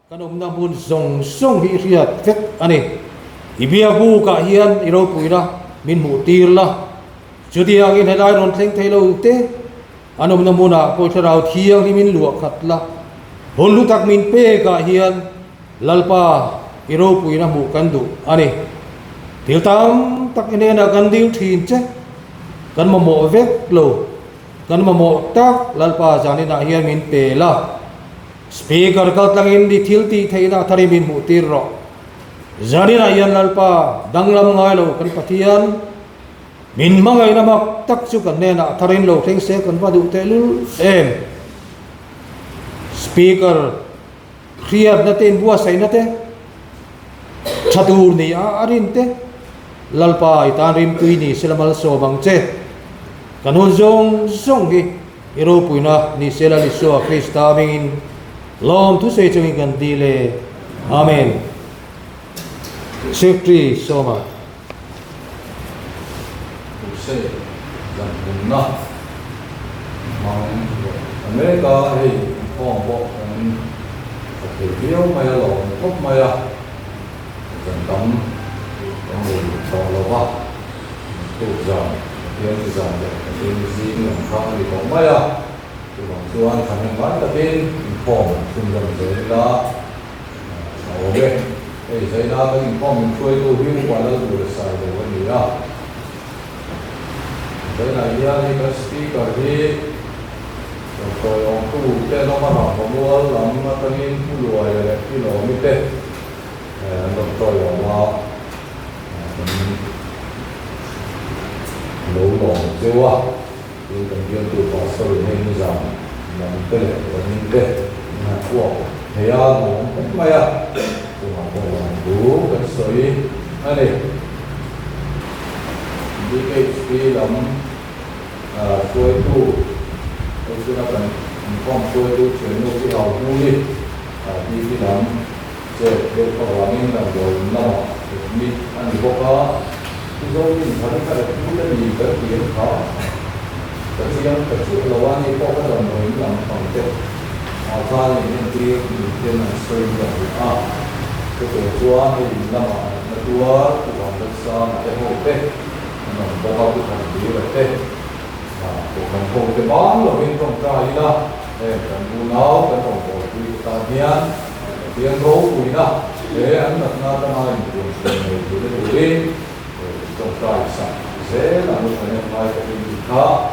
kanom na mun zong song hi riat vek ani ibia bu ka hian iro puina min mu tir la chudi angin helai ron thleng thailo te anom na muna ko tharau thiang hi min luak khat la hon lu tak min pe ka hian lalpa iro puina mu kan du ani til tam tak ene na kan ding thin che kan ma mo vek lo kan ma mo tak lalpa jani na hian min pe la speaker kal tlangin di thil ti theina thari min mu tir ro jani na hian lalpa danglam ngai lo kan pathian min mangai na mak tak chu kan ne na tharin lo theng se kan va du te lu em speaker khriat na ten bua sai na te chatur ni a arin te lalpa itan rim tui ni selamal so bang che kanun zong zong gi iro puina ni sela li so krista min lom tu se chung kan dile amen sekri soma se dan na mang Amerika hei phong bo an ke bio mai lo kop mai a dan tam ni to lo ba tu za yang za de ni zi ni khang ni ko mai a tu bang tuan kan ngai ta bin phong kun dan de la o be ei sai da ka phong chui tu hi kwa la tu sai de wa ni a đây là ý anh cái speaker thì rồi ông tu cái nó mà học mua lắm mà cái này tu lùi cái lỗ như thế rồi ông mà lỗ lỗ chưa à thì cần kiên tu vào sâu nên như rằng làm cái này là như thế là của thầy à nó cũng may à thì mà còn làm đủ cái sợi anh này BHP lắm xuôi tu tôi chưa đã cần phong xuôi tu chuyển nuôi cái hậu tu đi đi cái lắm để được có hòa mình làm rồi nó mình ăn được có cái dấu mình thấy cái là cũng là gì cái tiếng khó cái tiếng cái chữ là quan đi có cái làm rồi làm phòng tết họ ra thì những cái là xuôi là cái tổ chúa thì làm mà chúa thì còn rất xa cái hộ tết nó có bao nhiêu thành gì vậy thế của thành phố cái bán rồi bên trong trái đó để cần bu nấu cái tổng bộ quy ta hiến tiếng rô quy đó để anh đặt ra cho ai một chuyện này thì nó đủ đi trong trái sạch dễ là một cái nhân hai cái gì khác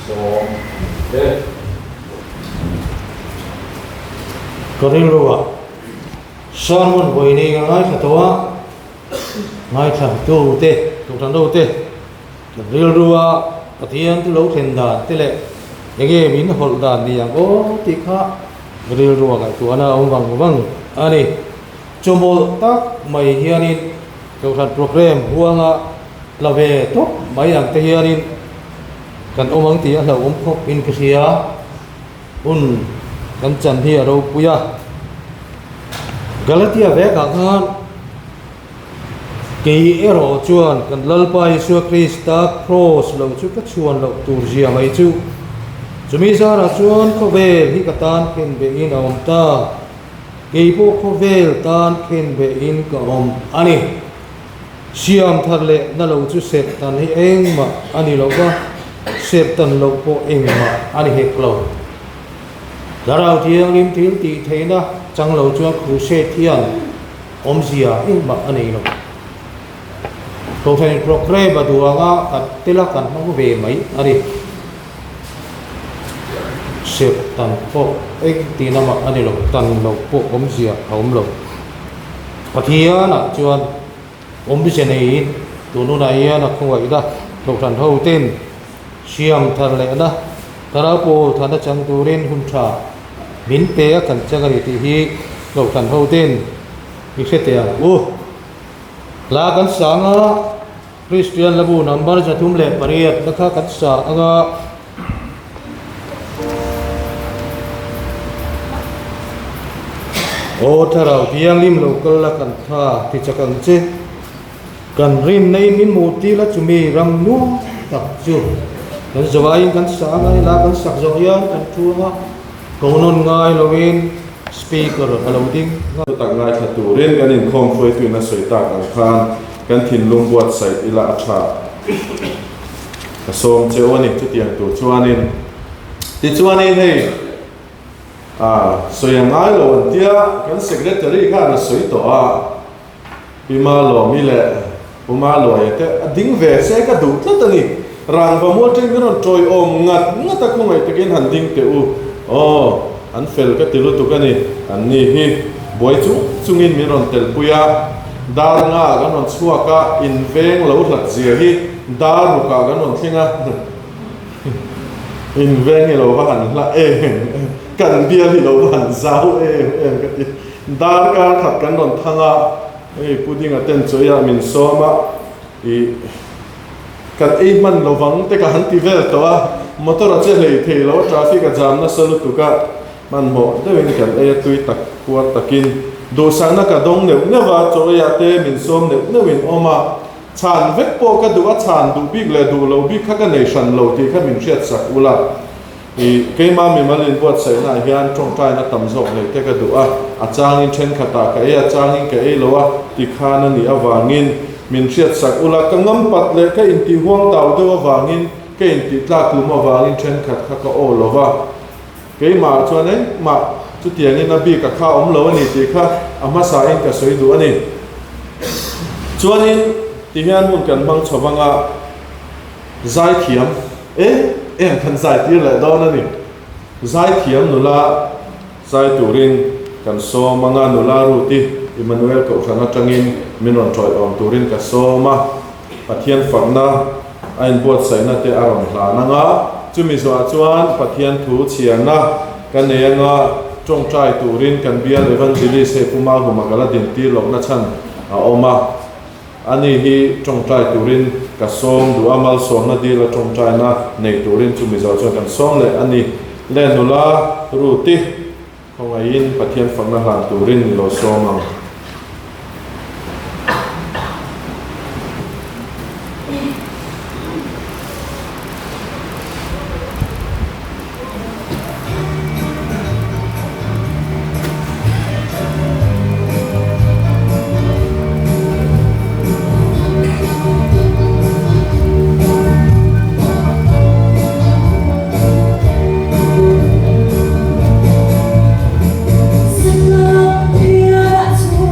xong thế có thể rồi sáng muốn hồi này ngay cả toa ngay cả tu te tu thằng đâu te real rua pathian tu lo then dan te le ege min hol dan ni yang o ti kha real rua ga tu ana ong bang ani chomo tak mai hianin tu thằng program huanga lave to mai yang te hianin kan omang ti ala om khop in kria un kan chan hi ro puya galatia ve ka khan cái ero chuan kan lalpa Isu Krista cross lo chu ka chuan lo turjia mai chu chumi zara chuan khovel hi katan ken be in om ta cái po khovel tan ken be in ka om ani siam thar le na lo chu sep tan hi eng ma ani lo ba sep tan lo po eng ma ani he klo darau thiang lim thil ti theina chang lo chuan Crusade thian om zia eng ma ani lo câu chuyện program và đùa ngã cắt tê la cắt nó về mấy à đi xếp tàn phụ ấy tí nào mà anh đi lộc tàn lộc phụ ống dìa ống lộc và thì là chuyện ống bị thế này tụi nó này là không vậy đó lộc tàn hậu tên xiêm thằng lẽ đó thằng áo po thằng đã chẳng tu lên hung trà miến té cần chắc cái gì thì lộc tàn hậu tên biết thế à ô là kan sanga Christian labu number sa tumle pariat nakha kan sa anga o tharau tiang lim local la kan tha ti chakang che kan rin nei min muti la chumi ram nu tak chu kan zawai kan sa ngai la kan sak zo yan kan thu ha konon ngai lovin speaker alo ding tak ngai khatu ren kan in khom khoi tu na soi tak ang khan kan thin lung buat sai ila atha ka som chewani chu tiang tu chuanin ti chuanin hei soi ngai lo tia kan secretary kha na soi to bima lo mi le uma lo ya te ding ve se ka du tla ni rang va mo tring ron troi om ngat ta khungai takin han ding te u an fel ka tilu tu ka ni an ni hi boy chu chungin mi ron tel puya dar nga ga non chua ka in veng lo hlat zia hi dar ru ka ga non thinga in veng lo va han la kan bia hi lo han zau ka ti dar ka khat kan non thanga puding aten choya min soma kan man lovang te ka hanti vel to motor che lei the lo traffic a jam na salu tu ka man mo de wen kan tui tak kuat takin do sang na ka dong ne wa choya te min som ne win oma chan vek po ka du a chan du big le du lo big kha ka nation lo ti kha min riat sak ula ke ma mi malin buat sai na hian tong tai na tam zok le te ka du a chang in then khata ka a chang in ka lo ti khan ani awangin min riat sak ula ka ngam pat le ka in ti huang taw do awangin ke in ti tla ku ma awangin then khat kha ka o lova ke ma chuan ma chu tiang in a bi ka kha om lo ani ti kha ama sa in ka soi du ani chuan in ti hian mun kan mang chawanga zai thiam kan zai tir le do na ni zai thiam nula zai turin kan so manga nula ru ti Emmanuel ko thana tangin minon troi om turin ka so ma pathian fakna ain bot sai na te aron hla na nga chumi zo chuan pathian thu chiang na kan ne nga chong trai turin kan bial evangelist he puma huma kala din ti lok na chan a oma ani hi chong trai turin ka som du amal som na di la chong trai na nei turin chumi zo chuan kan som le ani le nula ru ti hongain pathian fakna han turin lo somang Hãy subscribe cho kênh Ghiền Mì Gõ để không bỏ lỡ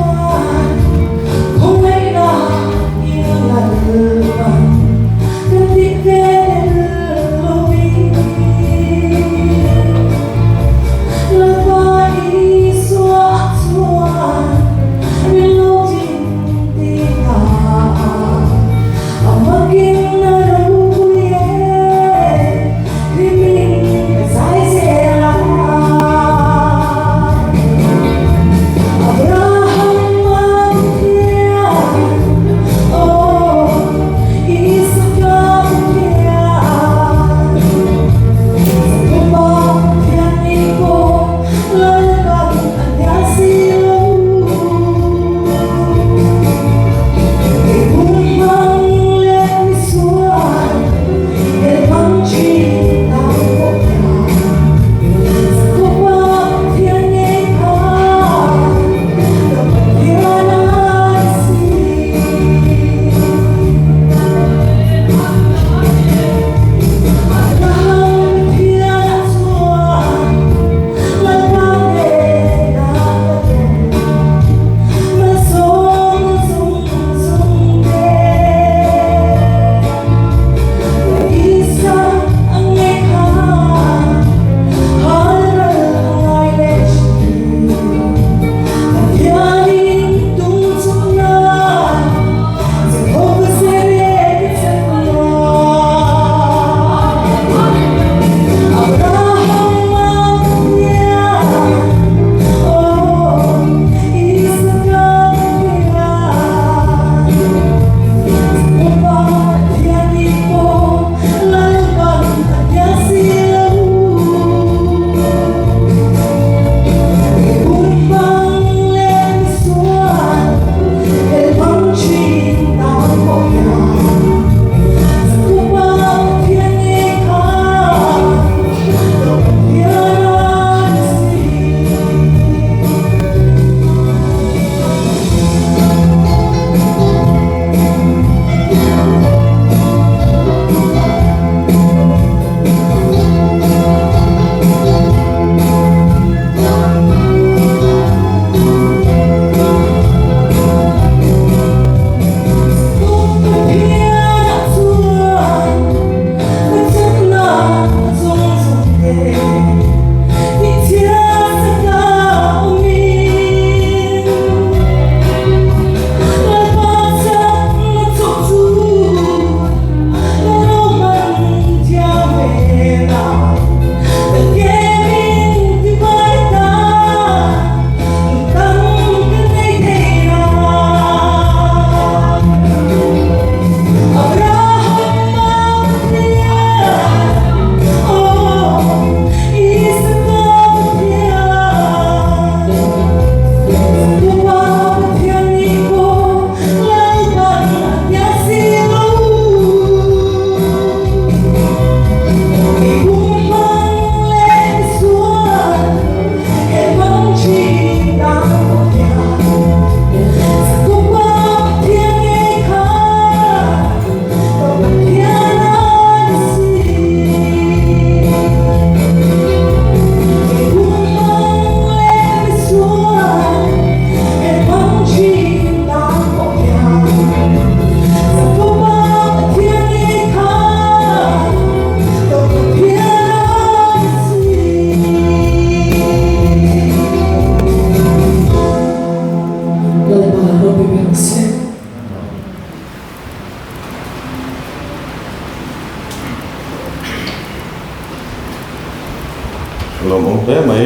hle mai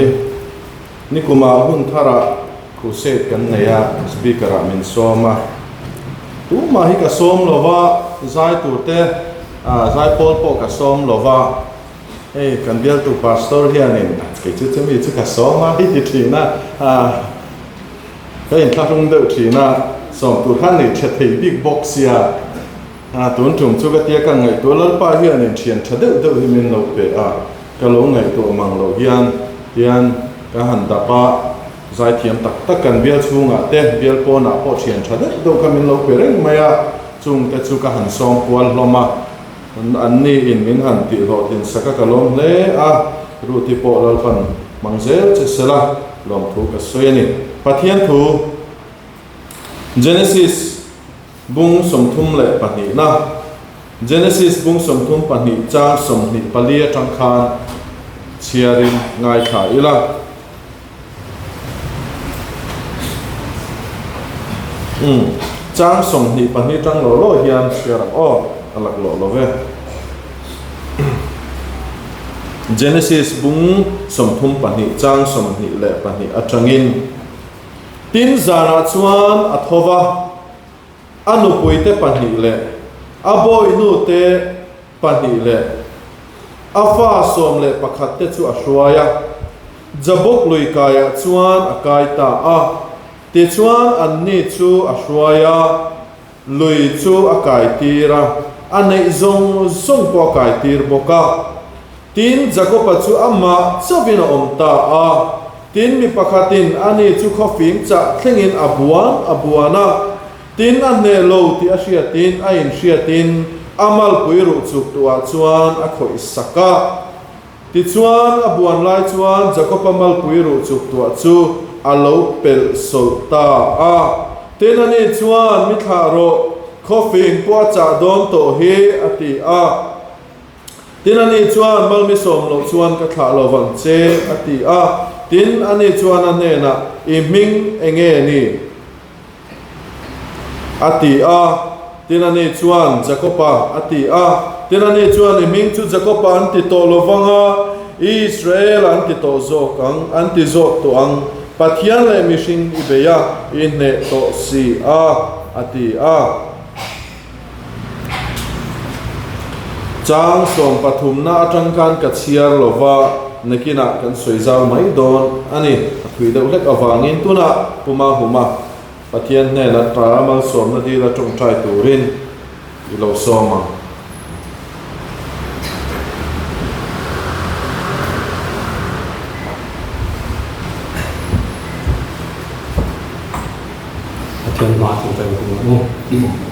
ni kuma hun thara Crusade kan neya speaker a min soma tu ma hi ka som lova zai tu te zai pol po ka som lova kan bial tu pastor hianin ke chu chemi chu ka soma hi ti thina cái hiện thắc trung đợi chỉ na sòng tụt khăn này chật thấy big box ya tuấn trùng cho cái tia càng ngày tuấn lớn ba hiền nên triển chật đợi đợi thì mình lâu về cái lỗ ngày tụi mang lâu hiền cái hành đạp ba giải thiểm tất cần biel chung tên biel po na po triển chật đợi đâu cái mình lâu về đấy mày chung cái chu cái hành sòng quan lo mà anh ni in mình hành tị họ tiền sắc cái lỗ lẽ rồi thì po là phần mang dễ chết sẽ là lòng thu cái xoay này Pathian thu Genesis bung som thum le pani na Genesis bung som thum pani cha som ni palia tang khan chiarin ngai tha ila cha som ni pani tang lo hian chiar alak lo ve Genesis bung som thum pani chang som ni le pani atangin tin zara chuan athova anu puite pani le aboi nu te pani le afa som le pakhat te chu ashwaya jabok lui kaya chuan akai ta te chuan anni chu ashwaya lui chu akai tira anei zong po kai tir boka tin jacob chu amma chavina omta tin mi pakhatin ani chu khofing cha thlengin abuana tin anne lo ti asia tin a in sia tin amal puiru chuk tua chuan a khoi saka ti chuan abuan lai chuan jacob amal puiru chuk tua chu alo pel solta tin ani chuan mi tharo khofing po cha dom to hi ati tin ani chuan mal mi som lo chuan ka thla lo wang che ati tin ani chuan ane na iming enge ni ati tin ani chuan jacopa ati tin ani chuan iming chu jacopa anti to lovanga Israel anti to zokang anti zok to ang pathian le mission ibeya inne to si ati chang som pathum na atangkan ka chiar lova nekina kan soizal mai don ani thui deuh lek awangin tuna puma huma pathian ne la tra mal som na di la tong trai turin ilo soma pathian ma tu tai ku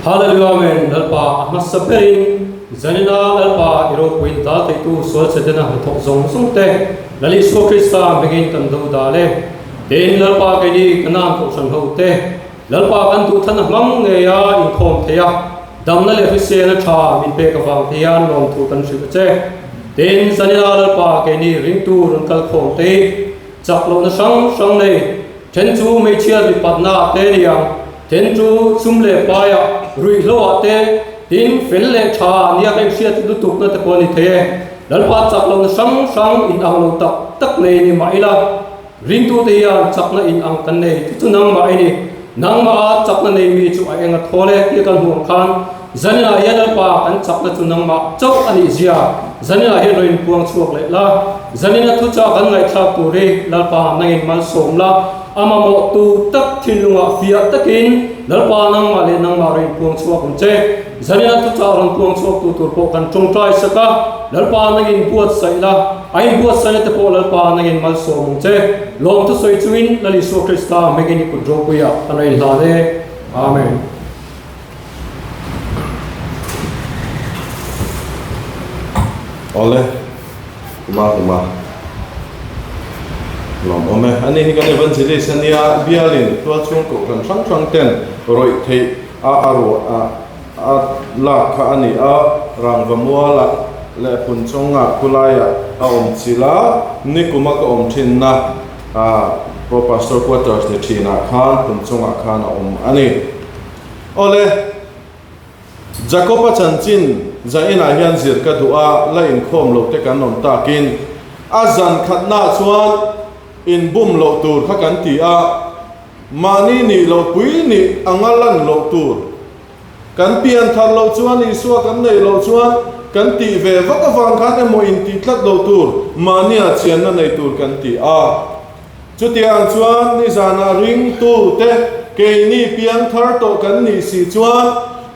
Hallelujah amen dalpa masaperin zanina dalpa iro quinta taitu sol sedena thok zong sung te lali so krista begin kan do dale den dalpa ke ni kanan ko san ho te dalpa kan tu than mang nge ya in khom the ya dam na le hise na tha min pe ka wang thian long thu kan su che den zanina dalpa ke ni ring tu run kal khom te chak lo na sang nei chen chu me chia bi patna te ni yang ten chu sum le pa ya rui lo ate tin fel le tha nia ka sia tu tuk na te poni the dal pa chak lo sang in ang lo tak nei ni mai la ring tu te ya chak na in ang kan nei tu nang ma ai ni nang ma chak na nei mi chu ai ang thole ti kan hu khan zanina ya dal pa kan chak na chu nang ma chau ani zia zanina he roin puang chuak le la zanina thu cha kan ngai thak tu re dal pa nangin mal som la amamo tu tak thilunga fia takin lalpa nang male nang mari puang chuak che zanina tu cha ron puang chuak tu tur po kan chung trai saka lalpa nangin buat saila ai buat saila te po lalpa nangin mal som che long tu soi chuin lali so krista megeni ku dro ku ya anai la le amen ole kuma lòng ome anh ấy cái vấn đề sania bialin tua chung cổ kan sang ten rồi thei aro la kha ani rang vamua la le pun chonga kulaya chila ni kuma ka thin na pro pastor quarters ni thina khan pun chonga khan ani ole jacoba chanchin zaina hian zir ka dua la in khom lo te kan non takin azan khatna chuan in bum lo tur kha kan ti a mani ni lo pui ni angalan lo tur kan pian thar lo chuan ni suwa kan nei lo chuan kan ti ve vaka wang kha te mo in ti tlat lo tur mania chian na nei tur kan ti a chutiang chuan ni zana ring tu te ke ni pian thar to kan ni si chuan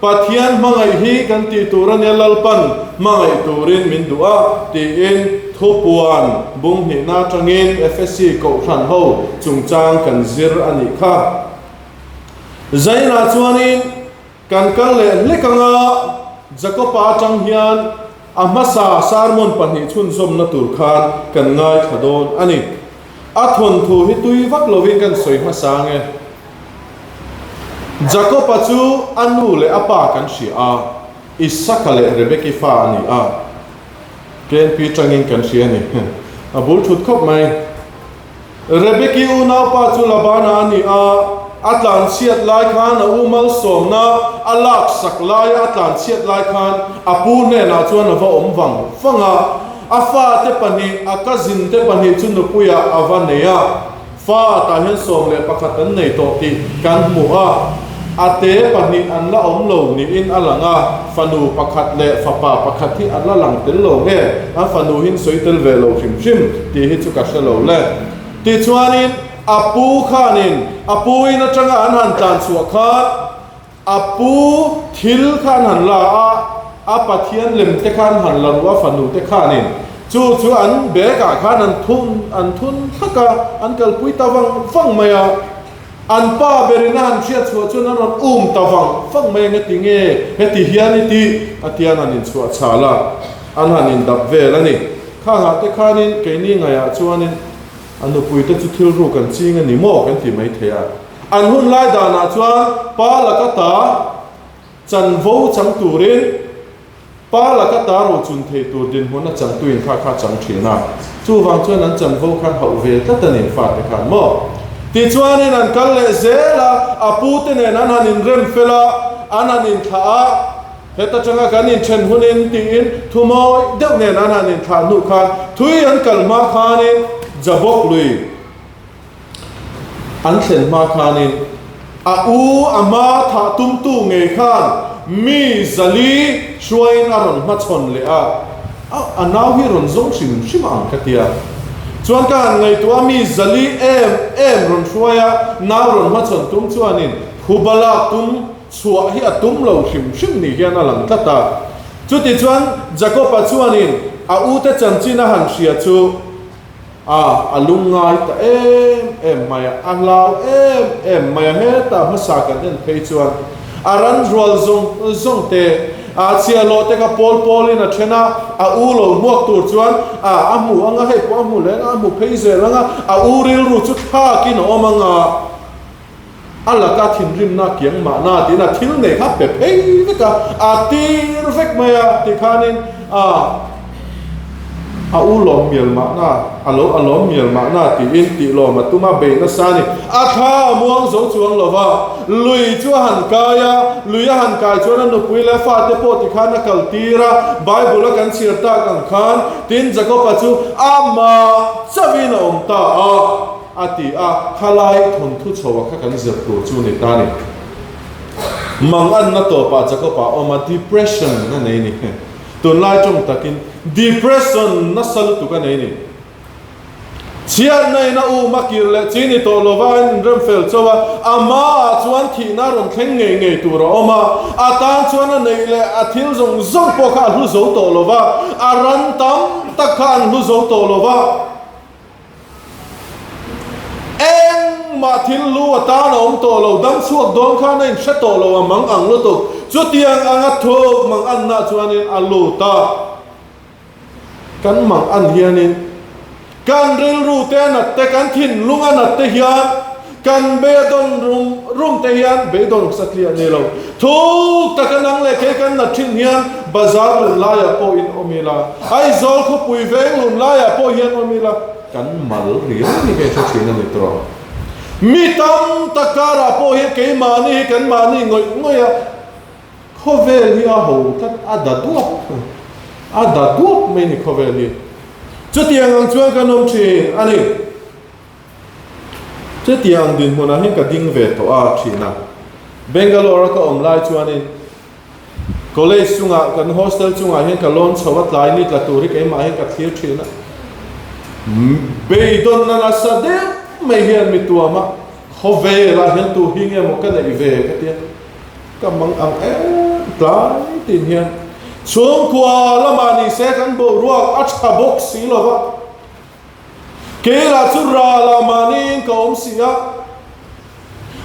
pathian mangai hi kan ti turan lalpan mangai turin min du'a ti in thupuan bung ni na tangin FSC ko than ho chungchang kan zir ani kha zaina chuanin kan kal le lekanga jakopa chang hian amasa sarmon pani chun som na tur khan kan ngai thadon ani a thon thu hi tui vak lovin kan soi ma sange jakopa chu anu le apa kan shi a isakale rebeki fa ani a ken pi changin kan shi ani abul thut khop mai rebeki una pa chu labana ani a atlan siat lai khan a umal som na alak sak lai atlan siat lai khan apu ne na chuan ava om wang fanga afa te pani akazin te pani chunu puya avaneya fa ta hen som le pakhatan nei to ti kan mu a ate pani an la om lo ni in alanga fanu pakhat le fapa pakhat thi an la lang tel lo nge a fanu hin soitel ve lo hrim hrim ti hi chu ka shalo le ti chuanin apu khanin apu in atanga an han tan chuak kha apu thil khan han la a pathian lem te khan han la wa fanu te khanin chu an be ka khan an thun thaka an kal pui tawang fang maya an pa berina han chia chua chu nan tawang fang mai nge ti nge he ti hian ti atian an in chua chala an han in dap ve la ni kha ha te khanin ke ni nga ya chuanin anu pui te chu thil ru kan ching ani mo kan ti mai theya an hun lai da na chuan pa la ka ta chan vo chang turin pa la ka ta ro chun thei tur din hona chang tuin kha chang thina chu wang chuan an chan vo khan hau ve ta tanin fa te khan mo ti chuanin an kal le zela apu te ne nan hanin rem fela ananin tha heta changa kanin chen hunin ti in thumoi deuh ne nan hanin tha nu khan thui an kalma khanin jabok lui an thlen ma khanin a u ama tha tum tu nge khan mi zali shwain aron ma chon le a anaw hi ron zong shim ang katia chuan kan ngai tu mi zali em ron shwaya naw ron ma chon tum chuanin khubala tum chua hi atum lo shim ni hian alang tata chuti chuan jacob chuanin a u te chanchina han hria chu alungai ta em maya anglau em maya he ta masa kan en phei chuan aran rol zong te chia lo te ka pol in a thena a u lo muak tur chuan amu anga he po amu le amu phei ze langa a u ril ru chu tha kin omanga ala ka thin rim na kiang ma na ti na thil ne kha pe phei veka tir vek maya ti khanin u lo miel ma na alo miel ma na ti in ti lo ma tuma be na sani tha muang zo chuang lova lui chu han kaya lui han kai chuan nu pui le fa te po ti khana kal tira bible kan sirta kan khan tin jacob chu ama chavin om ta ati khalai thon thu chowa kha kan zir tu chu ni ta ni mang an na to pa jacob oma depression na nei ni tun lai trong takin depression na sal tu ka nei ni chian nei na u makir le chini to lovain rem fel chowa ama chuan thi na ron thleng nge tu ro oma atan chuan nei le athil zong po kha hu zo to lova aran tam takhan hu zo to lova ma thil lu ta na om to lo dang chuak dong kha nei hre to lo mang ang lo to chu tiang anga thok mang an na chuanin alu ta kan mang an hianin kan ril ru te na te kan thin lunga na te hian kan be don rum te hian be don saklia ne lo thuk ta kan ang le ke kan na thin hian bazar la ya po in omila ai zol khu pui veng lun la ya po hian omila kan mal ri ni ke chu chin ni tro mi tam takara po hi ke mani kan mani ngoi khovel hi a ho tat ada duap me ni khovel hi chút tiền ang chuan kan om thin ani chút tiền din huna hin ka ding ve to a thina Bangalore ka om lai chuan in college sunga kan hostel chunga hin ka loan chawat lai ni tla turi ke ma hin ka thir thina beidon na sa de mai hian mi tuama hove la hin tu hinge mo ka nei ve ka tia ka mang ang tlai tin hian chung kwa lamani se kan bo ruak acha box si lova ke la chu ra lamani ka om sia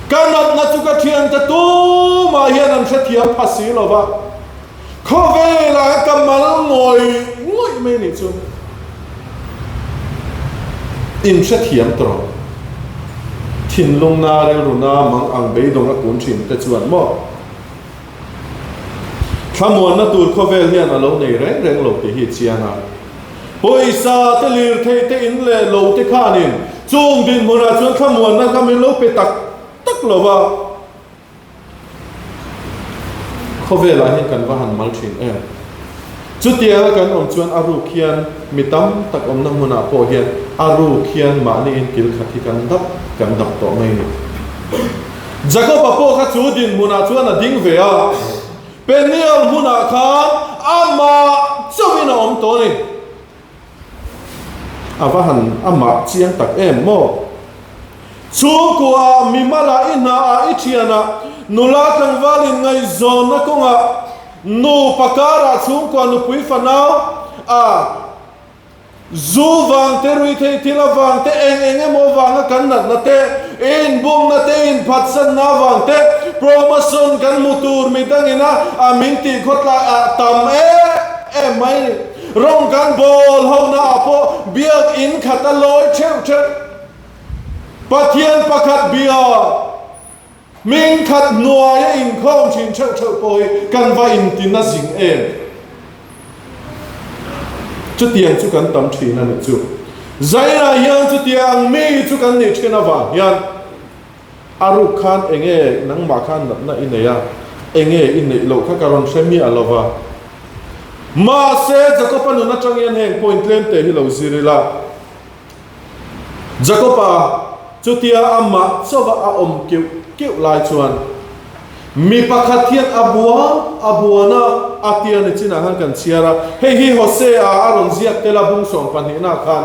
kanat na chu ka thian ta tu ma hian an tha thiam phasi lova khove la kamal ngoi me ni chu in tha thiam tro thin lung na re runa mang ang be dong a kun thin te chuan mo Thamuan na tur khovel hian alo nei reng lo te hi chiana poisa te lir the te in le lo te khanin chung din mona chuan thamuan na kamin lo pe tak lova khovel a hian kan va han mal thin chutia kan om chuan aru khian mitam tak om na mona po hian aru khian ma ni in kil khathi kan dap to mai ni jacob apo kha chu din mona chuan a ding ve a Penial muna khan ama chawina om to ni avahan ama chiang tak em mo chu kwa mimala ina a ithiana nula tang walin ngai zon na konga nu pakara chung kwa nu pui fanau a zu wang te rui the tila wang te eng mo wang kan na te in bum na te in phatsan na wang te promotion kan mutur midangina a minti khotla tam mai rong kan bol ho na apo biak in khataloi cheu pathian pakhat bia min khat nuaya in khom chin cheu poi kan va in tin na jing chút tiền chú cần tâm trí na chú zaina hian chút tiền mi chú cần ni chena wa hian aru khan enge nang ma khan na ineya enge in nei lo kha karon semi alova ma se jacopa na changian heng point lem te hi lo zirila jacopa chutia amma chowa a om kiu lai chuan mi pakhathian abuana atia ne china han kan chiara hi hosea aron ziak tela bung som panina khan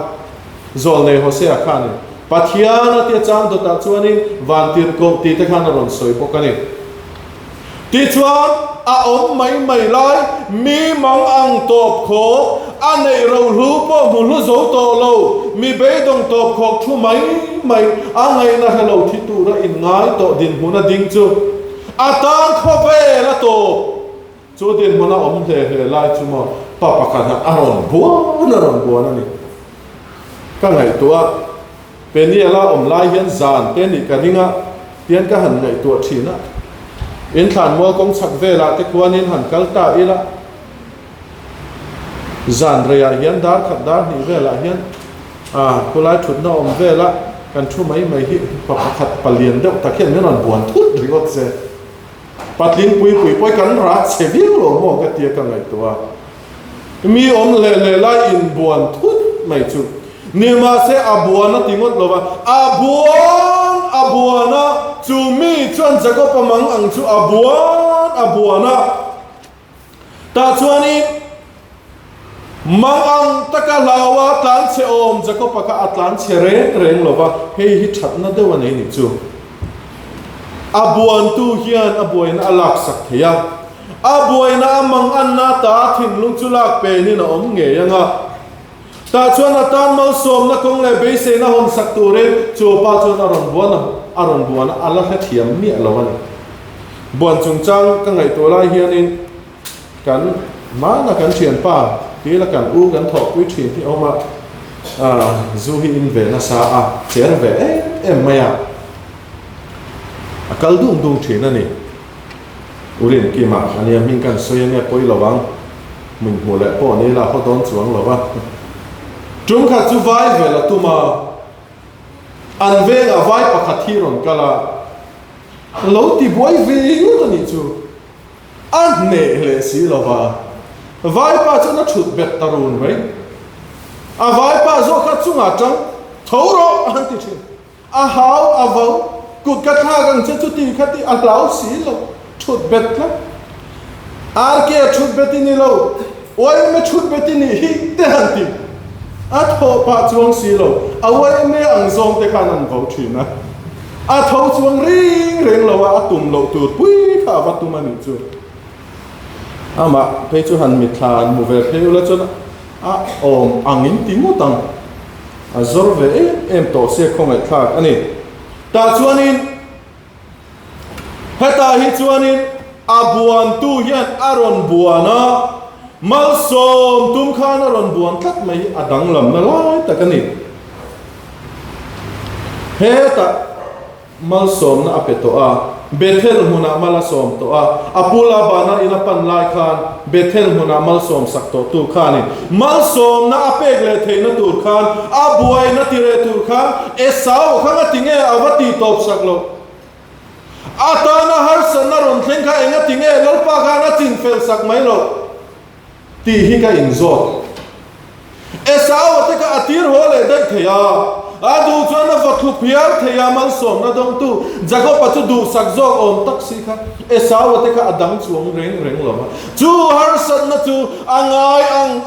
zol ne hosea khan pathiana tia chang do ta chuanin vantir ko ti te khan aron soi pokani ti chuan a om mai lai mi mang ang top kho anei ro lu po mu lu zo to lo mi be dong top kho thu mai angai na hello thi tu ra in ngai to din huna ding chu atan khove la to chu din mona om the lai chu mo papa khan aron buan ani ka ngai tua peniala om lai hian zan te ni ka ringa tian ka han ngai tua thina in than mo kong chak vela te kwan in han kalta ila zan reya hian dar khat dar ni vela hian kulai thut na om vela kan thu mai hi papa khat palian deuh takhian nan buan thut riot se patlin pui kan ra che viu lo mo ka tia ka ngai tua mi om le lai in buan thut mai chu nima se abuana tingot lova abuana chu mi chuan jago pamang ang chu abuana ta chuani mang ang taka lawa tlan che om jago paka atlan che reng lova hei hi thatna dewa nei ni chu abuan tu hian abuain alak sak theya abuaina amang anna ta thin lung chulak pe ni na om nge yanga ta chuan atan malsom na kong le be se na hon sak tu re chu pa chuan aron buana ala kha thiam mi alawan buan chung chang ka ngai to lai hian in kan ma na kan thian pa ti la kan u kan thok pui thin thi oma zu hi in ve na sa cher ve em maya akal dung thina ni urin ki ma ania min kan soya ne poi lawang min hole po ne la ho don chuang lawa chung kha chu vai ve la tuma an ve a vai pakhat hi ron kala lo ti boy ve yu ni chu an ne le si lawa vai pa chu na thut bet tarun vai vai pa zo kha chunga chang thoro an ti thin a hau a vo kut ka tha gang che chu ti khati a lau si lo chut bet la ar ke chut bet ni lo oi me chut bet ni hi te han ti a tho pa chuang si lo a oi me ang zong te khan an vo thina a tho chuang ring reng lo a tum lo tu pui kha va tu mani chu ama pe chu han mi thlan mu ve pe la chu a om angin ti mu tang a zor ve em to se khong ai thak ani ta chuanin heta hi chuanin abuan tu hian aron buana malsom tum khan aron buan thak mai adang lam na lai takani heta malsom na apeto a bethel huna malasom to a apula bana ina pan lai khan bethel huna malsom sakto tu khani malsom na apek le theina tur khan abuai na tire tur khan esau khanga tinge avati top saklo atana har sana ron thleng kha enga tinge lalpa kha na chin fel sak mai lo ti hi ka inzot esau te ka atir hole dai theya adu chana vathu phiar theya malsom na dong tu jago pachu du sakzo on tak si kha esau te ka adang chuang reng reng lo chu har san na chu angai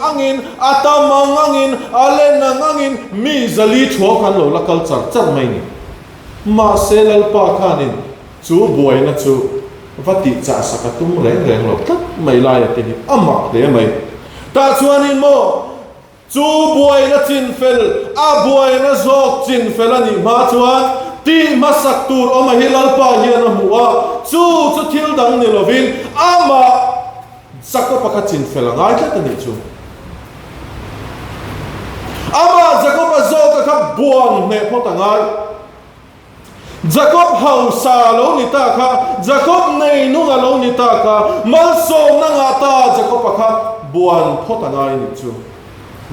angin atamang angin alen angin mi zali thua khan lo la culture chat mai ni ma selal pa khanin chu boy na chu vati cha sakatum reng reng lo tak mai lai te hi amak te mai ta chuanin mo chu boy na chin fel a boy na zok chin fel ani ma chuan ti masak tur o ma hilal pa hian a muwa chu thil dang ni lovin ama sakko pakha chin fel ngai tla tani chu ama jacob zok ka buan ne photangai Jacob hausa lo ni ta kha Jacob nei nu nga lo ni ta kha malsom na nga ta Jacob pakha buan photangai ni chu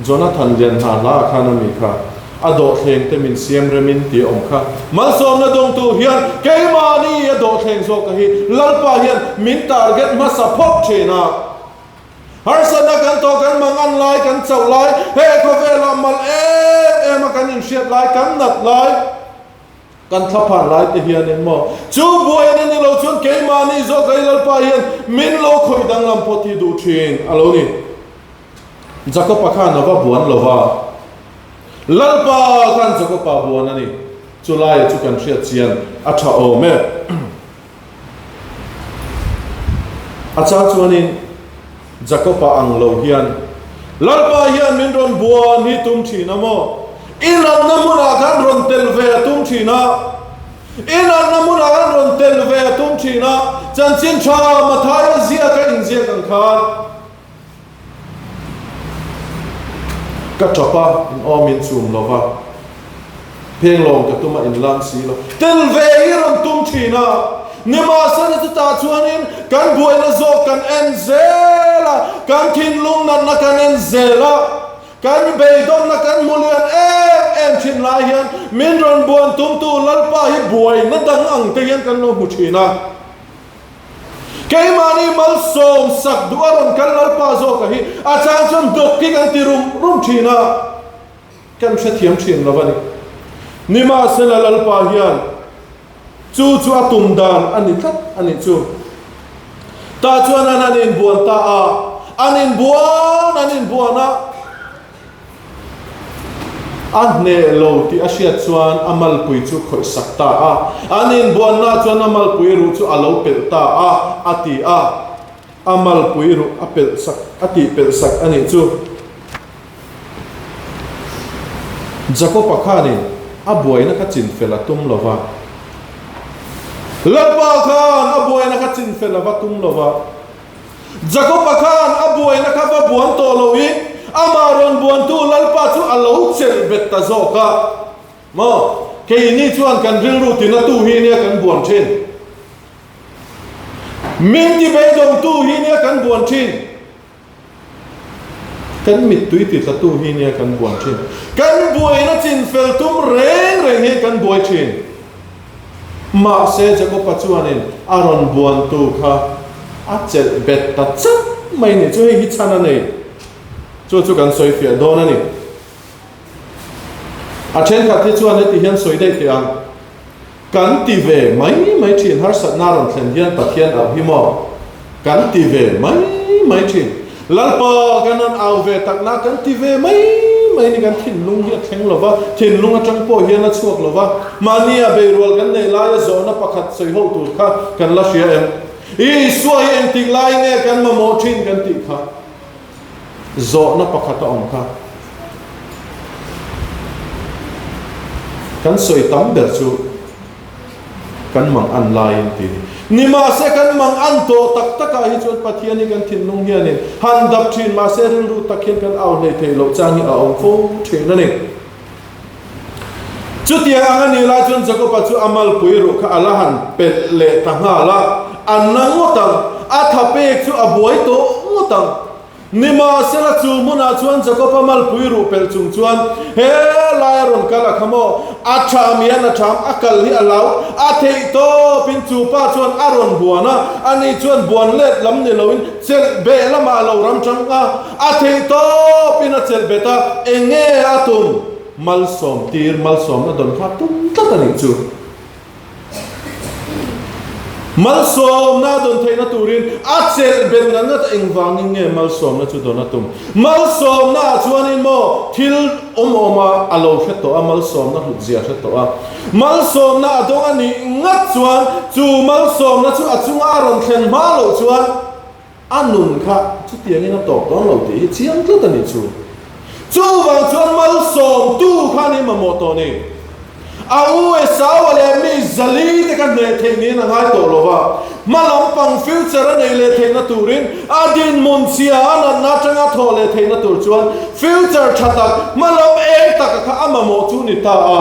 Jonathan jen ha la khana mi kha ado thleng te min siam remin ti om kha malsom na dong tu hian keimani ado thleng zo ka hi lalpa hian min target ma sa phok thena har sana kan to kan mangan lai kan chau lai he ko vela mal em kan in shet lai kan nat lai kan thapa lai te hian en mo chu boy ni lo chun keimani zo kai lalpa hian min lo khoi dang lam poti du thin alo ni Jacob pakha nova buan lova lalpa kan Jacob pa buan ani chulai chu kan thria chian atha o me acha chuanin Jacob pa ang lo hian lalpa hian min ron buan hi tum thina mo ilan namuna kan ron tel ve tum thina ilan namuna kan ron tel ve tum thina chan chin tha mathai zia ka in zia kan khan ka chapa in omin chum lova pheng long ka tuma in lam si lo tel ve hiram tum thina nima sana ta chuanin kan buai na zo kan enzela kan thin lung na kan enzela kan beidon na kan mulian em thin lai hian min ron buan tum tu lalpa hi buai na dang ang te hian kan lo mu thina keimani malsom sak duaron kan lalpa zo ka hi achang chon dok ki kan ti rum thina kan thiam thin lovani nima sela lalpa hian chu atum dan ani tlat ani chu ta chuan anin buan ta a anin buana anne lo ti asia chuan amal pui chu khoi sakta a anin buan na chuan amal pui ru chu alo pel ta a ati a amal pui ru apel sak ati pel sak ani chu Jacob pakhanin abuai na ka chin fela tum lova lalpa khan abuai na ka chin fela va tum lova Jacob pakhan abuai na ka va buan to lowi amaron buan tu lalpa chu alo chel bet ta zo ka mo ke ni chuan kan ril ru tin tu hi ne kan buan thin min ti be dong tu hi ne kan buan thin kan mit tui ti ta tu hi ne kan buan thin kan buai na chin fel tum reng hi kan buai thin ma se Jacob pachuanin aron buan tu kha a chel bet ta chap mai ni chu hi chana nei chu kan soi fia don ani a chen kha the chuan ti hian soi dei te ang kan ti ve mai thin har sat na ron thlen hian pathian a hi mo kan ti ve mai thin lalpa kanan au ve tak na kan ti ve mai ni kan thin lung hi theng lova thin lung atang po hian a chuak lova mania be rol kan nei la ya zo na pakhat sei ho tur kha kan la sia em I suai en ting lai nge kan ma mo thin kan ti kha zo na pakhat a om kha kan soi tam ber chu kan mang an lai ti ni ma se kan mang an to tak taka hi chot pathian ni kan thin lung hian ni han dap thin ma se rin ru takhian kan au nei thei lo chang hi a om fo thin na ni chu tia anga ni la chon jako pa chu amal pui ru kha alahan pet le tanga la an na ngotang a thape chu a buai to ngotang nima sela chu muna chuan jako pa mal pui ru pel chung chuan he lai ron kala khamo a thamian a tham akal hi alau a thei to pin chu pa chuan aron buana ani chuan buan let lam ni loin sel be lama lo ram changa a thei to pin a chel beta enge atum malsom tir malsom na don kha tum tatani chu malsom na don theina turin a chel ben na na engwang nge malsom na chu don atum malsom na chuanin mo thil oma alo kheto a malsom na huzia kheto a malsom na adong ani ngat chuan chu malsom na chu achunga ron thlen ma lo chuan anun kha chu tiangina tok don lo ti chiang tatani chu chu wang chuan malsom tu khani mamoto ni au e sawale mi zali te kan ne theni na ngai to lova malam pang future nei le thena turin adin monsia na na changa thole thena tur chuan future thatak malam e tak kha amamo chu ni ta a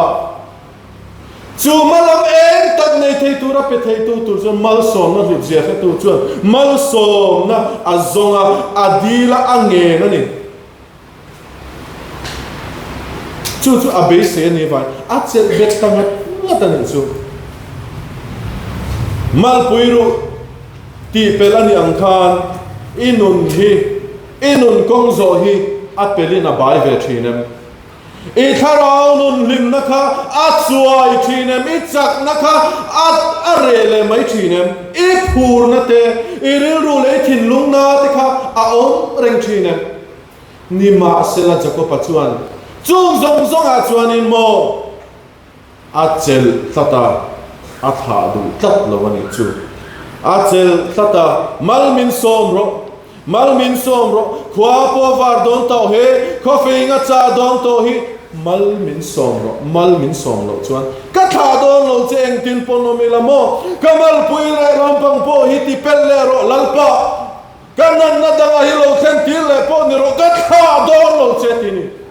chu malam e tak nei thei tura pe thei tu tur chuan malsom na hu zia kha tu chuan malsom na azonga adila ange na ni chu abe se ni vai a chel bet tanga ngatan chu mal puiru ti pelani angkhan inun kongzo hi a pelina bai ve thinem I tharau nun lim nakha a chuai thinem I chak nakha a arele mai thinem I phur na te I ril ru le thin lung na te kha a om reng thinem ni ma sela jako pachuan chung zong a chuanin mo a chel tata a tha du tat lo ani chu a chel tata malmin som ro khwa po var don to he coffee nga cha don to hi malmin som lo chuan ka tha don lo cheng tin pon no milamo kamal pui le rampang po hi ti pel le ro lalpa kanan na danga hi lo khen til le po ni ro ka tha don lo che ti ni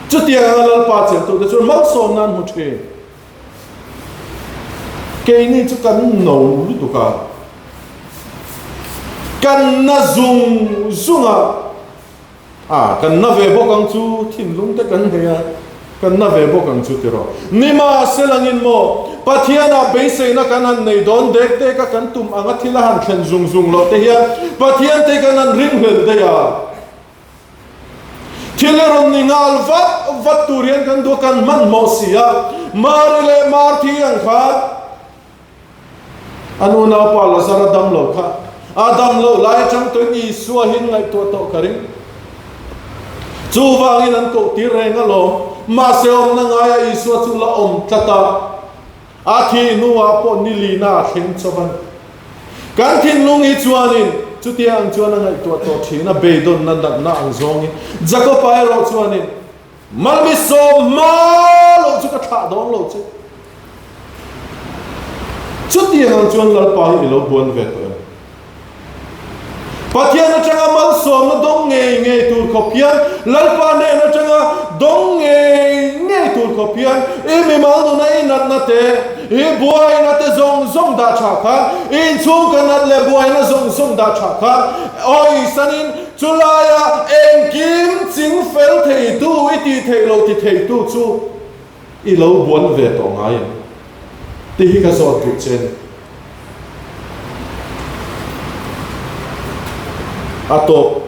chu tia ngal pa chen tu de chu mal som nan hu the ke ni chu kan no lu tu ka kan na zunga kan na ve bo kang chu thim lung te kan he ya kan na ve bo kang chu ti ro ni ma selangin mo pathiana be se na kanan nei don dek te ka kan tum anga thila han thlen zung lo te hian pathian te kanan ring hel de ya Thileron ni ngal vat turian kan do kan man mo sia marile marthi ang kha anu na pa la sara dam lo kha adam lo lai chang to ni suwa hin ngai to karing chu wangin an ko ti renga lo ma se om na ngai I suwa chu la om tata a thi nuwa po ni li na theng choban kan thin lung I chuanin chu tia ang chuan ngai to thina be don na dak na ang zongi jako pai ro chuanin malmi so malo chu ka tha don lo che chu tia ang chuan lal pa hi lo buan ve to pathian na changa mal som na dong nge tur khopian lal pa ne na changa dong nge tur khopian e me mal no na inat na te e boy na te zong da cha kha in chung kanat le boy na zong da cha kha oi sanin chulaya en kim ching fel thei tu iti thei lo ti thei tu chu I lo buan ve to ngai ti hi ka so tu chen atop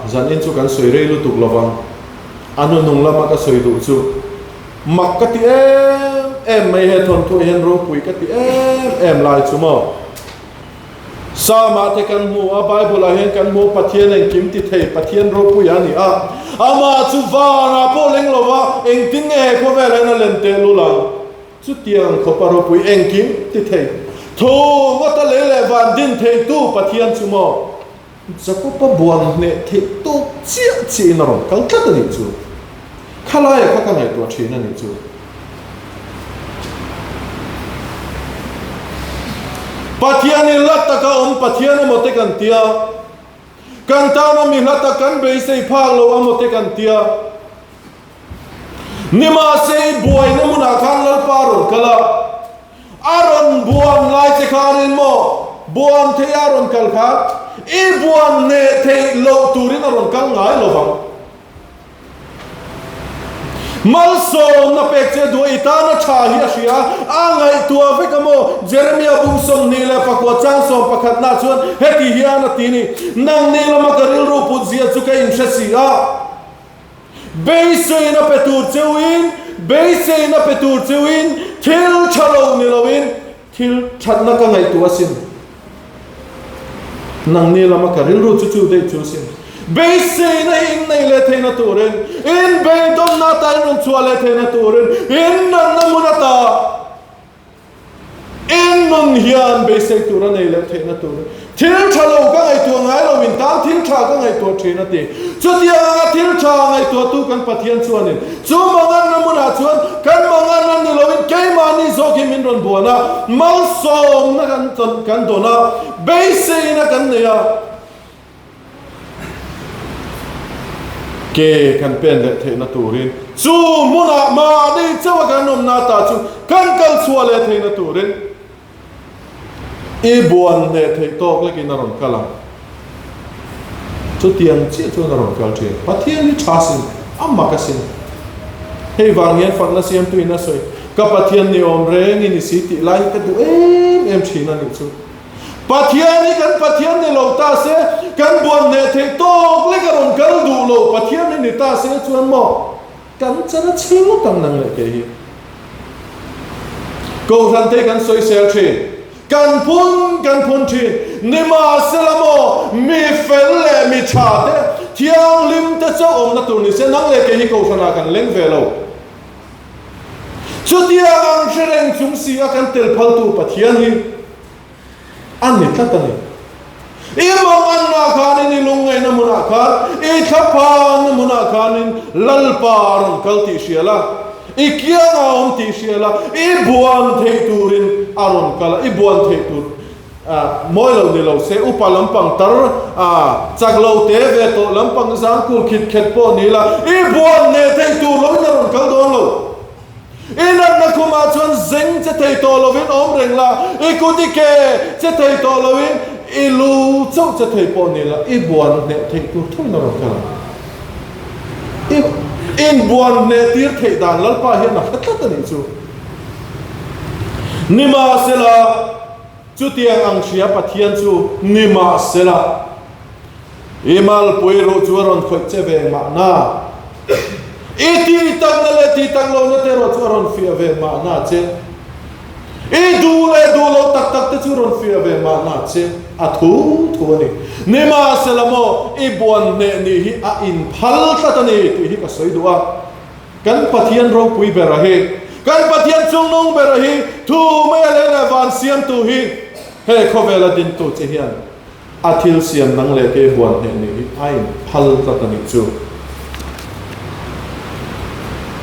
zan in chu kan soi rei lu tuk lawang anu nung lama ka soi du chu mak ka ti em mai he thon thu hen ro pui ka ti em lai chu mo sa ma te kan mu a bible a hen kan mu pathian en kim ti thei pathian ro pui ani a ama chu va na po leng lo wa eng ting e ko ve le na len te lu lang chu tiang ko pa ro pui eng kim ti thei tho ngota le le van din thei tu pathian chu mo zapo pa buang ne thei tu chi na ro kal ta ni chu khala ya ka ngai to thina ni chu pathian ni latta ka pathian mo te kan tia kan ta na mi latta kan be sei pha lo mo te kan tia nima sei buai na mun akhan lal paron kala aron buan lai che kharin mo buan the aron kal kha e buan ne the lo turin aron kal ngai lo bang Malsawmthanga na pekche do itana tha hi ashia angai tua ve kamo Jeremiah bung som ni la pakwa chang som pakhat na chuan heti hian atini nang ni lama karil ru pu zia chu ka in thasi a beisei na petur chewin thil thalo ni lowin thil thatna ka ngai tua sin nang ni lama karil ru chu dei chu sin beisei na in nei le theina turen in be dom na tai nun chua le theina turen in nan na munata in nun hian beisei tura nei le theina turen thil thalo ka ngai tu ngai lo min tam thil tha ka ngai tu theina ti chutia thil tha ngai tu kan pathian chuanin chu mangan na muna chuan kan mangan na ni lovin ke mani zoki min ron buana Malsawmthanga kan dona beisei na kan neya ke kan pen le theina turin chu muna ma dei chawa kan nom na ta chu kan kal chua le theina turin e buan ne thei tok le kin ron kala chu tiang chi chu na ron kal che pathian ni chasin amma ka sin hei wang hian fan na siam tu ina soi ka pathian ni om reng ni si ti lai ka du em thina ni chu pathian ni lo ta se kan buan ne thei tok le ka ron kal du lo pathian ni ta se chuan mo kan chana chhingu kam nang le ke hi ko ran te kan soi sel thi kan phun thi nima selamo mi fel le mi tha te thiang lim te cho om na tu ni se nang le ke hi ko thana kan leng ve lo chu tia ang shereng chung si a kan tel phal tu pathian hi an ni tlatani e mangan na khanin ni lungai na muna khan e thapa na muna khanin lalparon kalti shiala e kia na om ti shiala e buan thei turin aron kala e buan thei tur moi lo ni lo se upa lampang tar chaklo te ve to lampang sang kul khit khet po ni la e buan ne thei tur lo na ron kal don lo inan na kuma chuan zeng che thei to lovin om reng la e kuti ke che thei to lovin e lu chau che thei po ni la e buan ne thei tur thoi na ron kala in buan ne tir thei dan lalpa hian na khatla ta ni chu nima sela chu tiang ang sia pathian chu nima sela imal poiro chu ron khoi che ve ma na iti tang na le ti tang lo na te ro chu ron fia ve ma na che e du lo tak te chu ron fia ve ma na che a thu ni nima selamo e buan ne ni hi a in phal ta ta ni ti hi ka soi duwa kan pathian ro pui bera he kan pathian chung nong bera hi thu me le na van siam tu hi he khovela din tu che hian a thil siam nang le ke buan ne ni hi a in phal ta ta ni chu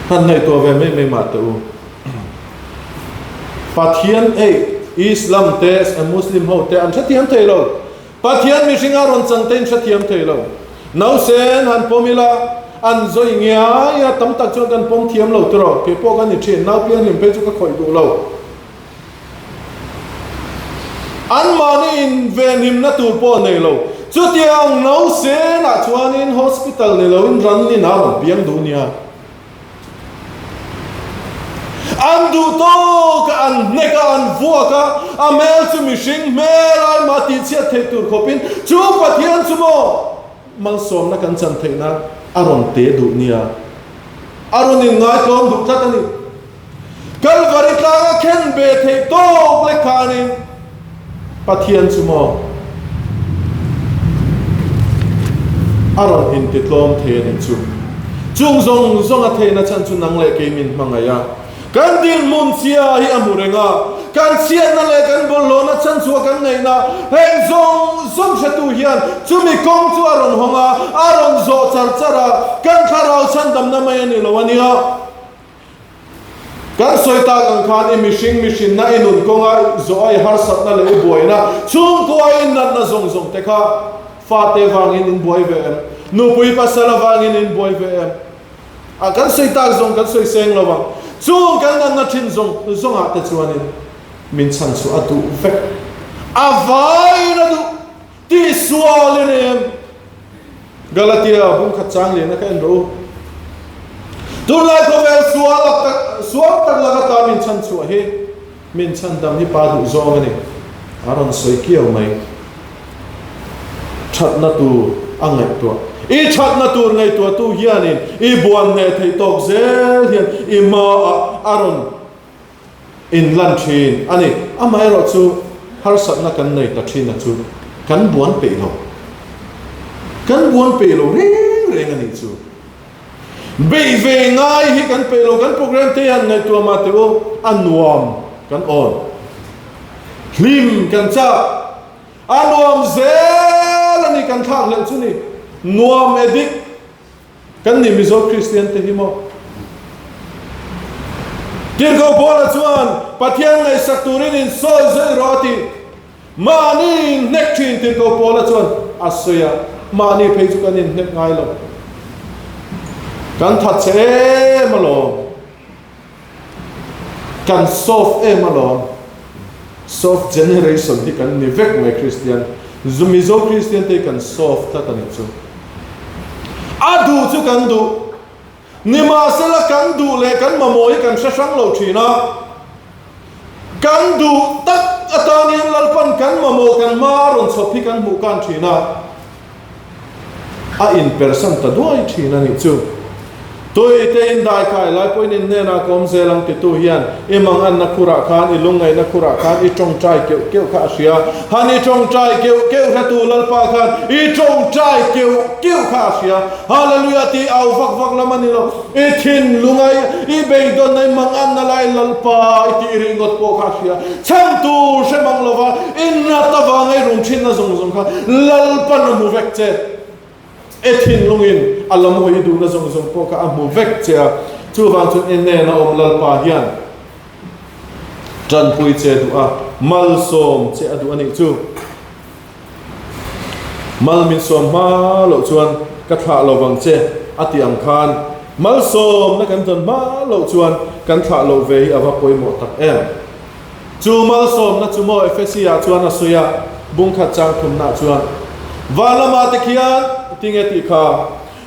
han nei to ve me ma tu pathian Islam te a Muslim ho te an thathiam thei lo pathian mi singa ron chang ten thathiam thei lo nau sen han pomila an zoi ngia ya tam tak chu kan pom thiam lo tro ke po kan ni chen nau pian lim pe chu ka khoi du lo an mani in ven him na tu po nei lo chu tiang nau sen a chuan in hospital ne lo in ran ni na biang du nia an du to ka an ne ka an vua ka a mel chu mi sing mel ai ma ti chia thei tur khopin chu pathian chu mo Malsawmthanga kan chan theina aron te du nia arunin ngai tlom duk thlat ani Calvary tanga khen be thei tok le khanin pathian chumo aron in ti tlom the ni chu chung zong zong a theina chan chu nang le ke min mangaya kan din mun sia hi amurenga kan sian na le kan bol na chan chu kan nei na heng zong zong chatu hian chumi kong chu aron honga aron zo char chara kan tharau chan dam na mai ani lawania kan soita kan khan machine na inun konga zo ai har sat na le boina chung ko ai nat na zong zong te kha fa te wangin in boy ve nu pui pasala wangin in boy ve a kan soita zong kan soi seng lawa chung kan na thin zong zong a te chuanin min chan chu atu vek avai na du ti sual ne Galatia bung khat chang le na kan ro tur lai ko vel sual tak laga ta min chan chu he min chan dam hi pa du zo ngani aron soi kiau mai that na tu angai tu I that na tur ngai tu hianin I buan ne thei tok zel hian I ma aron in lan thin ani amai ro chu har sat na kan nei ta thin na chu kan buan pe lo reng ani chu be ve ngai hi kan pe lo kan program te an ngai tu ma te o anuam kan on hlim kan cha anuam zel ani kan thak le chu ni nuam edik kan ni mizo Christian te hi mo Tir ko bola chuan pathian ngai sakturin in sol zai roti mani nek thin tir ko bola chuan asoya mani phei chu kan in nek ngai lo kan that che malo kan soft malo soft generation ti kan ni vek mai Christian zumizo Christian te kan soft ta kan chu adu chu kan du Nima sela kan du le kan mamoi kan sasang lo thina kan du tak atanian lalpan kan mamo kan maron sopi kan mu kan thina a in person ta duai thina ni chu toi te in dai khai lai point in ne na kom zelang te tu hian emang an na khura khan ilungai na khura khan I tong trai keu kha sia hani tong trai keu kha tu lalpa khan I tong trai keu kha sia hallelujah ti au vak lamani lo I thin lungai I be don nai mang an na lai lalpa I ti ringot po kha sia cham tu se mang lova in na ta wa ngai rum thin na zong kha lalpa na mu vek che ethin lungin alam hoi du na zong po ka amu vek che chu wang chu in ne na om lalpa hian tran pui che du a malsom che adu ani chu mal min som ma lo chuan ka tha lo wang che atiang khan malsom na kan ton ma lo chuan kan tha lo ve awa poi mo tak em chu malsom na chu mo efesia chuan asuya bung kha chang thum na chuan walama te khian tinge ti kha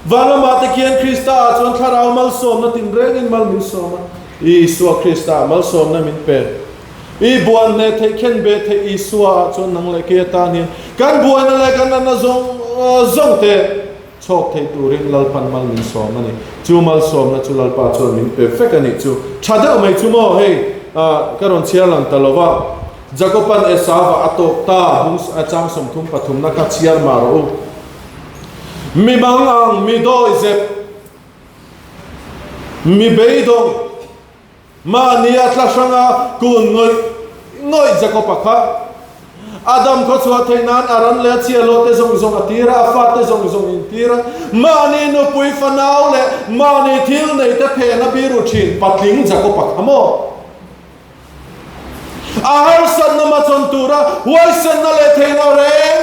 walama te khian Krista chuan tharau malsom na tin reng in mal min som Isua Krista malsom na min pe I buan ne the khen be the Isua chuan nang le ke ta ni kan buan le kan na zong te chok thei turin lalpan mal min som ani chu malsom na chu lalpa chuan min pe fek ani chu thada mai chu mo hei karon chialang talova Jacoban Esava atok ta hungs acham som thum pathum na ka chiar maro mi bangang mi do izep mi beidong ma nia tlashanga kun ngoi Jacoba kha Adam ko chwa thainan aran le chialo te zong atira afa te zong intira mani no pui fanau le mani thil nei te phe na biru thin patling Jacoba khamo ahar san na machon tura wai san na le theina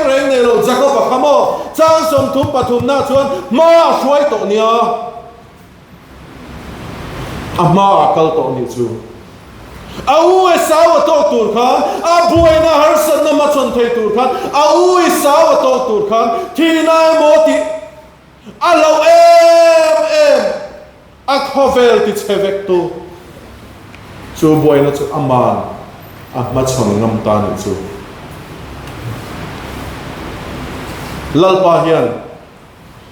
reng ne lo Jacoba khamo chang som thum pathum na chuan ma hruai to nia ama akal to ni chu au esaw to tur khan abuai na har san na machon thei tur khan au esaw to tur khan thina moti alo em akhovel ti chevek tu chu boy na chu aman ma chon ngam ta ni chu lalpa hian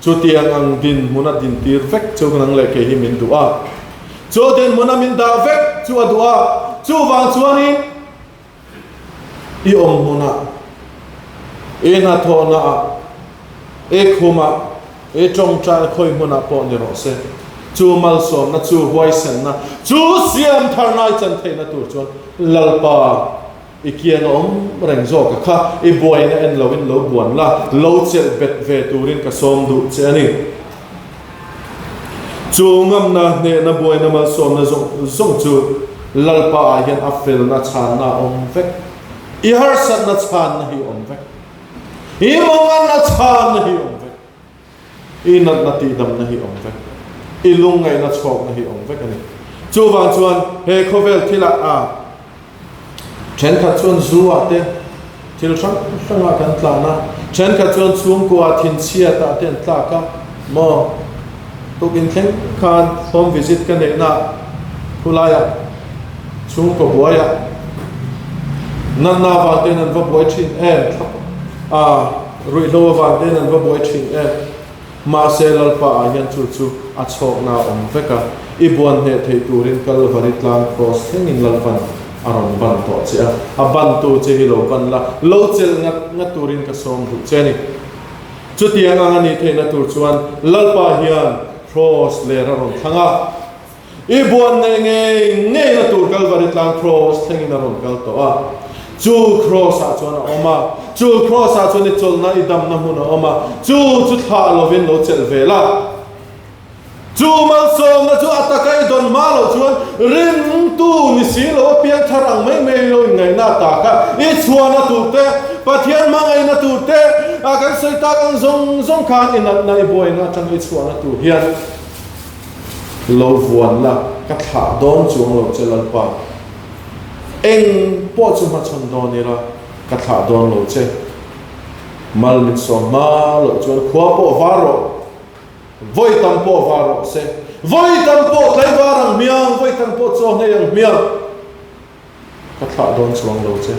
chu tiang ang din muna din tir vek chu nang le ke hi min dua chu den muna min da vek chu adua chu wang chuani i om muna e na thona e khuma e trong cha khoi muna po ni ro se chu malsom na chu huai sen na chu siam thar nai chan the na tur chon lalpa ikian om reng zo ka kha i boy na en lovin lo buan la lo chel bet ve turin ka som du che ani chu ngam na ne na boy na malsom na zong chu lalpa hian afel na chan na om vek i har sat na chan na hi om vek i mongan na chan na hi om vek i nat na ti dam na hi om vek i lung ngai na chok na hi om vek ani chu wang chuan he khovel thila a chen kha chuan zuwa te thil sang kan tla na chen kha chuan chung ko a thin chia ta ten tla ka mo to kin thleng khan home visit ka ne na khulaya chung ko boya nan na wa te nan va boy thin a rui lo wa te nan va boy thin ma se lalpa a hian chu a chok na om veka i buan he thei turin kalvari tlang cross thengin lalpan aron ban to che a ban tu che hi lo ban la lo chel ngat turin ka som du che ni chu tiang ang ani the na tur chuan lalpa hian cross le ron thanga i buan nge na tur kalvari tlang cross thengin aron kal to a chu cross a chuan oma chu cross a chuan chol na idam na huna oma chu tha lovin lo chel vela chu malsom na chu atakai don malo chuan rin tu ni si lo pian tharang mai lo ngai na ta ka i chuan na tu te pathian mangai na tu te a kan soi ta kan zong khan in na i boy na chang i chuan na tu hian lo vuan la ka tha don chuang lo chelal pa eng po chu ma chon don ni ra ka tha don lo che mal mit so ma lo chuan khwa po varo voi tam po varo se voi tam po kai varang miang voi tam po cho ne yang miang ka tha don chuang lo che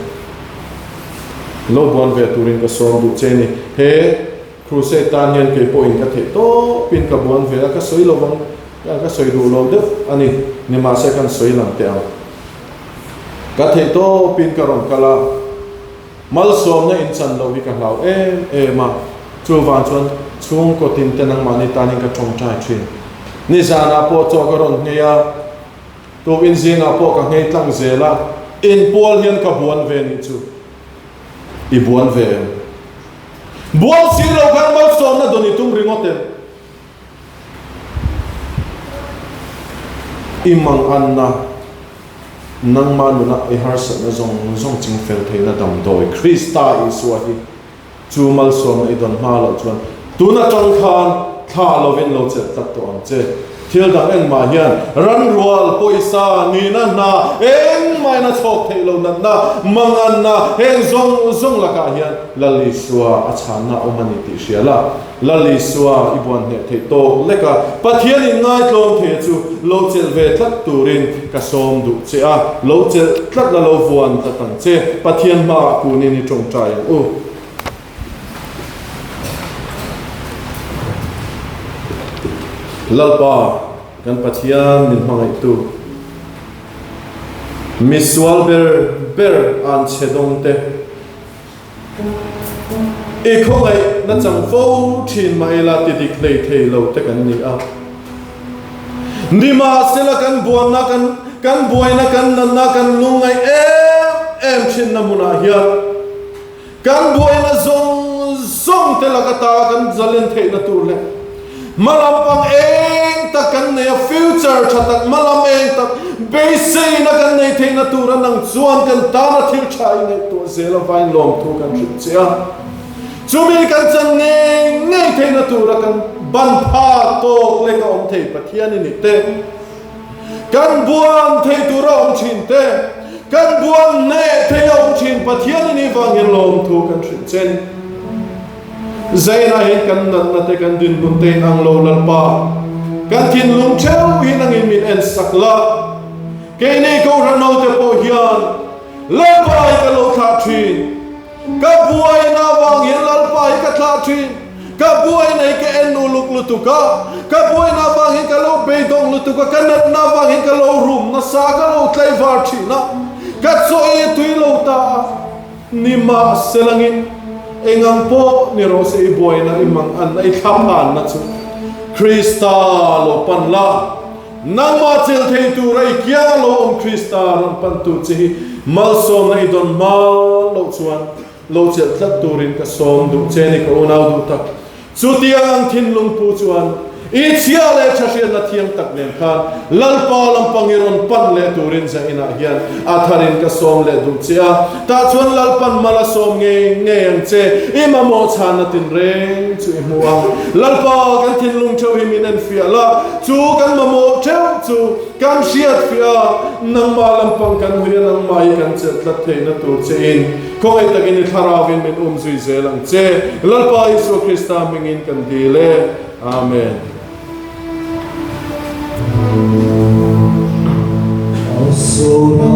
lo bon ve turin ka som du che ni he crusade tan yan ke po in ka the to pin ka bon ve ka soi lo bang ka soi du lo de ani ni ma se kan soi lang te ang ka the to pin ka ron kala malsom na in chan lo hi ka hlau ma chu van chuan chung ko tin te nang mani tani ka chong chai thin ni zana po cho ka ron ngeya tu in zinga po ka ngei tlang zela in pol hian ka buan ve ni chu i buan ve buan si lo kan malsom na doni tum ringote imang anna nang manuna i harsa na zong ching fel theina dam doi krista iswahi chu malsom na idon malo chuan tuna chong khan tha lovin lo chet tak to am che thil dang eng ma hian ran rual poisa ni na eng mai na chok thei lo na mangan na heng zong la ka hian lali suwa a chan na omani ti hriala lali suwa ibuan he thei to leka pathian in ngai tlom the chu lo chel ve thlat turin ka som du che a lo chel thlat la lo vuan ta tang che pathian ma ku ni chong trai u lalpa kan pathian min mangai tu miswal ber an chedong te e khongai na chang fo thin mai la ti dik lei thei lo te kan ni a nima sela kan buan na kan buai na kan nan na kan lungai em thin na muna hian kan buai na zong te la ka ta kan zalen thei na tur le malam pang eng ta kan ne future chatak malam eng ta base na kan nei the na tura nang chuan kan ta na thil chai ne to zela vain lom thu kan ri chia chumi kan chan nei the na tura kan ban pha to le ka om thei pathian ni te kan buam thei tura om chin te kan buam ne thei om chin pathian ni wang lom thu kan ri chen zaina hin kan na te kan din bun te ang lo lalpa kan tin lung cheu hin ang in min en sakla ke nei ko ra no te po hian lalpa ka lo tha thin ka buai na wang hin lalpa ka tha thin ka buai nei ka enu luk lutuka ka buai na bangin ka lo beidong lutuka kanat na bangin ka lo room na sa ka lo tlai var thina ka choi tui lo ta ni ma selangin engang po ni rose i buai na imang an ai thapan na chu Krista lo pan la nang ma chil thei tu rai kya lo om Krista ran pan tu chi malsom na idon mal lo chuan lo chel thlat turin ka som du cheni ka unau du tak chutiang thin lung pu chuan i chia le chasian na thiam tak len khan lalpa lampang iron pan le turin za ina hian atharin ka som le du chia ta chuan lalpan mala som nge nge ang che ima mo chan na tin reng chu i muang lalpa kan thin lung chau hi min an fiala chu kan mamo cheu chu kan siat fia nang ma lampang kan huya nang mai kan chet la theina tu che in koi takin tharawin min zui zelang che lalpa Isu Krista mingin kan dile amen. Sing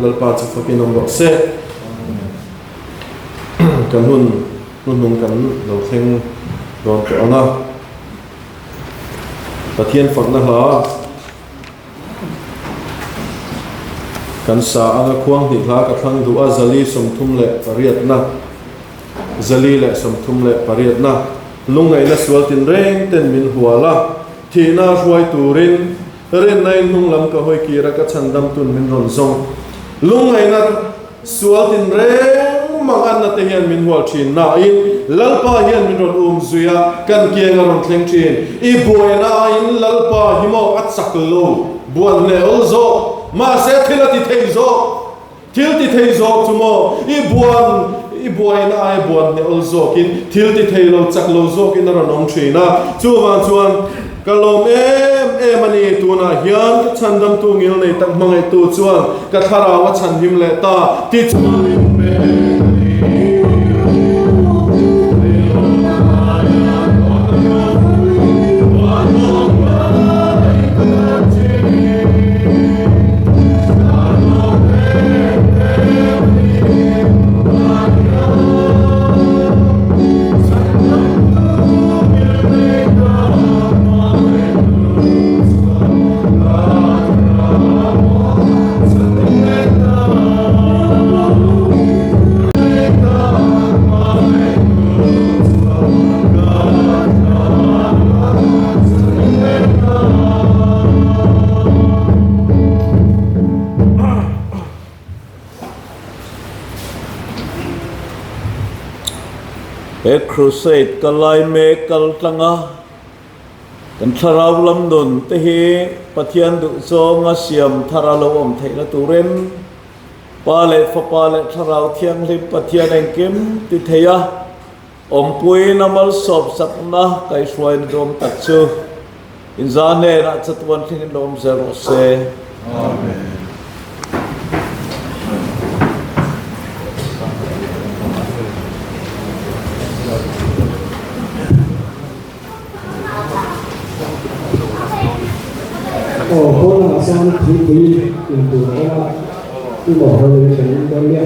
lalpa chu fakin om bok se kan hun kan lo theng don ko ana pathian fakna hla kan sa anga khuang hi hla ka thang du a zali somthum le pariat na zali le somthum le pariat na lungai na swaltin reng ten min huala thina huai turin ren nai nung lam ka hoi kira ka chandam tun min ron zong lungai na swaltin reng mangan na te hian min hual thin na in lalpa hian min ron zuya kan kianga ron thleng thin I buaina in lalpa himo atsak lo buan le olzo ma se thilati theizo thilti theizo tumo I buaina ai buan ne olzo kin thilti theilo chaklo zo kin ron ong thina chuan kalom em ani tuna hian ka chandam tu ngil nei tak mangai tu chuan ka thara wa chan him le ta ti chuan Crusade kalai me kal tanga kan tharau lam don te hi pathian du zo nga siam tharalo om theila turen pale fa pale tharau thiang lim pathian engkim ti theya om pui namal sop sakna kai swain dom takchu inzane na chatwan thing dom zero se Amen. Có là sao nó chỉ quý tiền từ đó là cái bỏ hơi cái đó